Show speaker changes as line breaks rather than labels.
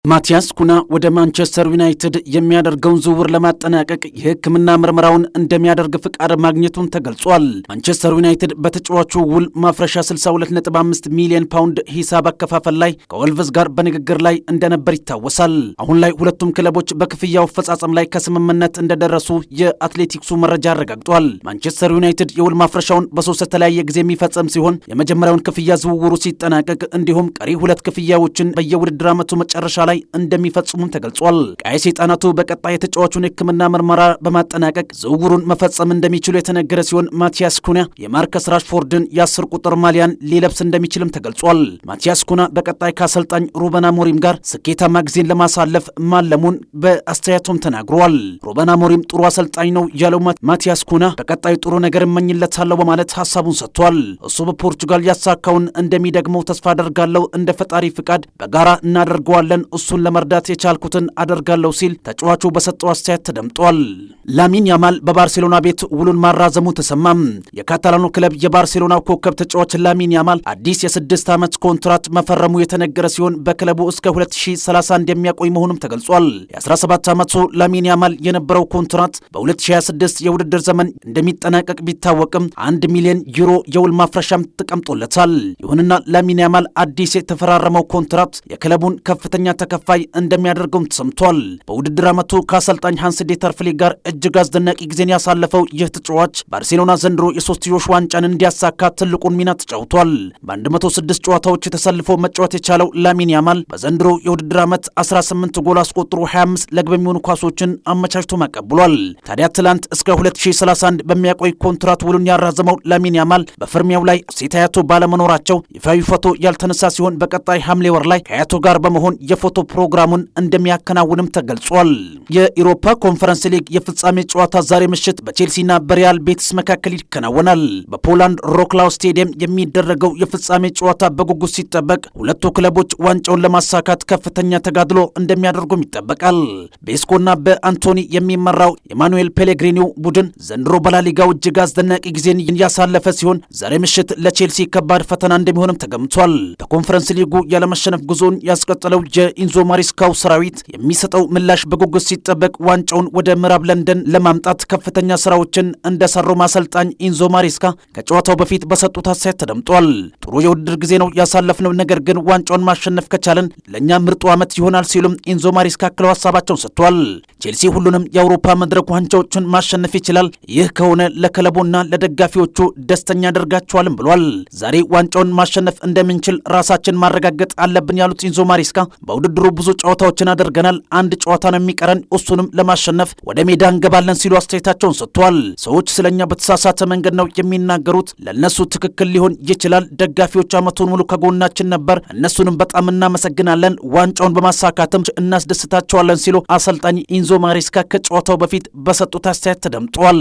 ማቲያስ ኩና ወደ ማንቸስተር ዩናይትድ የሚያደርገውን ዝውውር ለማጠናቀቅ የሕክምና ምርመራውን እንደሚያደርግ ፍቃድ ማግኘቱን ተገልጿል። ማንቸስተር ዩናይትድ በተጫዋቹ ውል ማፍረሻ 62.5 ሚሊዮን ፓውንድ ሂሳብ አከፋፈል ላይ ከወልቭስ ጋር በንግግር ላይ እንደነበር ይታወሳል። አሁን ላይ ሁለቱም ክለቦች በክፍያው አፈጻጸም ላይ ከስምምነት እንደደረሱ የአትሌቲክሱ መረጃ አረጋግጧል። ማንቸስተር ዩናይትድ የውል ማፍረሻውን በሶስት የተለያየ ጊዜ የሚፈጸም ሲሆን የመጀመሪያውን ክፍያ ዝውውሩ ሲጠናቀቅ እንዲሁም ቀሪ ሁለት ክፍያዎችን በየውድድር ዓመቱ መጨረሻ ላይ እንደሚፈጽሙም ተገልጿል። ቀይ ሰይጣናቱ በቀጣይ የተጫዋቹን ሕክምና ምርመራ በማጠናቀቅ ዝውውሩን መፈጸም እንደሚችሉ የተነገረ ሲሆን ማቲያስ ኩና የማርከስ ራሽፎርድን የ10 ቁጥር ማሊያን ሊለብስ እንደሚችልም ተገልጿል። ማቲያስ ኩና በቀጣይ ከአሰልጣኝ ሩበን አሞሪም ጋር ስኬታማ ጊዜን ለማሳለፍ ማለሙን በአስተያየቱም ተናግሯል። ሩበን አሞሪም ጥሩ አሰልጣኝ ነው ያለው ማቲያስ ኩና በቀጣይ ጥሩ ነገር እመኝለታለሁ በማለት ሐሳቡን ሰጥቷል። እሱ በፖርቹጋል ያሳካውን እንደሚደግመው ተስፋ አደርጋለሁ። እንደ ፈጣሪ ፍቃድ በጋራ እናደርገዋለን። እሱን ለመርዳት የቻልኩትን አደርጋለሁ ሲል ተጫዋቹ በሰጠው አስተያየት ተደምጧል። ላሚን ያማል በባርሴሎና ቤት ውሉን ማራዘሙ ተሰማም። የካታላኑ ክለብ የባርሴሎናው ኮከብ ተጫዋች ላሚን ያማል አዲስ የ6 ዓመት ኮንትራት መፈረሙ የተነገረ ሲሆን በክለቡ እስከ 2031 የሚያቆይ መሆኑም ተገልጿል። የ17 ዓመቱ ላሚን ያማል የነበረው ኮንትራት በ2026 የውድድር ዘመን እንደሚጠናቀቅ ቢታወቅም 1 ሚሊዮን ዩሮ የውል ማፍረሻም ተቀምጦለታል። ይሁንና ላሚን ያማል አዲስ የተፈራረመው ኮንትራት የክለቡን ከፍተኛ ተከፋይ እንደሚያደርገው ተሰምቷል። በውድድር ዓመቱ ከአሰልጣኝ ሃንስ ዲተር ፍሊክ ጋር እጅግ አስደናቂ ጊዜን ያሳለፈው ይህ ተጫዋች ባርሴሎና ዘንድሮ የሶስትዮሽ ዋንጫን እንዲያሳካ ትልቁን ሚና ተጫውቷል። በ106 ጨዋታዎች ተሰልፎ መጫወት የቻለው ላሚን ያማል በዘንድሮ የውድድር ዓመት 18 ጎል አስቆጥሮ 25 ለግብ የሚሆኑ ኳሶችን አመቻችቶ ማቀብሏል። ታዲያ ትላንት እስከ 2031 በሚያቆይ ኮንትራት ውሉን ያራዘመው ላሚን ያማል በፍርሚያው ላይ ሴት አያቱ ባለመኖራቸው ይፋዊ ፎቶ ያልተነሳ ሲሆን በቀጣይ ሐምሌ ወር ላይ ከአያቱ ጋር በመሆን የፎቶ ፕሮግራሙን እንደሚያከናውንም ተገልጿል። የኢሮፓ ኮንፈረንስ ሊግ የፍጻሜ ጨዋታ ዛሬ ምሽት በቼልሲና በሪያል ቤቲስ መካከል ይከናወናል። በፖላንድ ሮክላው ስቴዲየም የሚደረገው የፍጻሜ ጨዋታ በጉጉት ሲጠበቅ ሁለቱ ክለቦች ዋንጫውን ለማሳካት ከፍተኛ ተጋድሎ እንደሚያደርጉም ይጠበቃል። በኤስኮና በአንቶኒ የሚመራው የማኑኤል ፔሌግሪኒው ቡድን ዘንድሮ በላሊጋው እጅግ አስደናቂ ጊዜን ያሳለፈ ሲሆን ዛሬ ምሽት ለቼልሲ ከባድ ፈተና እንደሚሆንም ተገምቷል። በኮንፈረንስ ሊጉ ያለመሸነፍ ጉዞን ያስቀጠለው የኢንዞ ማሪስካው ሰራዊት የሚሰጠው ምላሽ በጉጉት ሲጠበቅ ዋንጫውን ወደ ምዕራብ ለንደን ለማምጣት ከፍተኛ ስራዎችን እንደሰሩ አሰልጣኝ ኢንዞ ማሪስካ ከጨዋታው በፊት በሰጡት አስተያየት ተደምጧል። ጥሩ የውድድር ጊዜ ነው ያሳለፍነው፣ ነገር ግን ዋንጫውን ማሸነፍ ከቻለን ለእኛ ምርጡ ዓመት ይሆናል ሲሉም ኢንዞ ማሪስካ አክለው ሀሳባቸውን ሰጥቷል። ቼልሲ ሁሉንም የአውሮፓ መድረክ ዋንጫዎችን ማሸነፍ ይችላል፣ ይህ ከሆነ ለክለቡና ለደጋፊዎቹ ደስተኛ ያደርጋቸዋልም ብሏል። ዛሬ ዋንጫውን ማሸነፍ እንደምንችል ራሳችን ማረጋገጥ አለብን ያሉት ኢንዞ ማሪስካ በውድድሩ ብዙ ጨዋታዎችን አድርገናል፣ አንድ ጨዋታ ነው የሚቀረን፣ እሱንም ለማሸነፍ ወደ ሜዳ እንገባለን ሲሉ አስተያየታቸውን ሰጥቷል። ሰዎች ስለኛ በተሳሳተ መንገድ ነው የሚናገሩት፣ ለነሱ ትክክል ሊሆን ይችላል። ደጋፊዎች ዓመቱን ሙሉ ከጎናችን ነበር፣ እነሱንም በጣም እናመሰግናለን፣ ዋንጫውን በማሳካትም እናስደስታቸዋለን ሲሉ አሰልጣኝ ኢንዞ ማሪስካ ከጨዋታው በፊት በሰጡት አስተያየት ተደምጧል።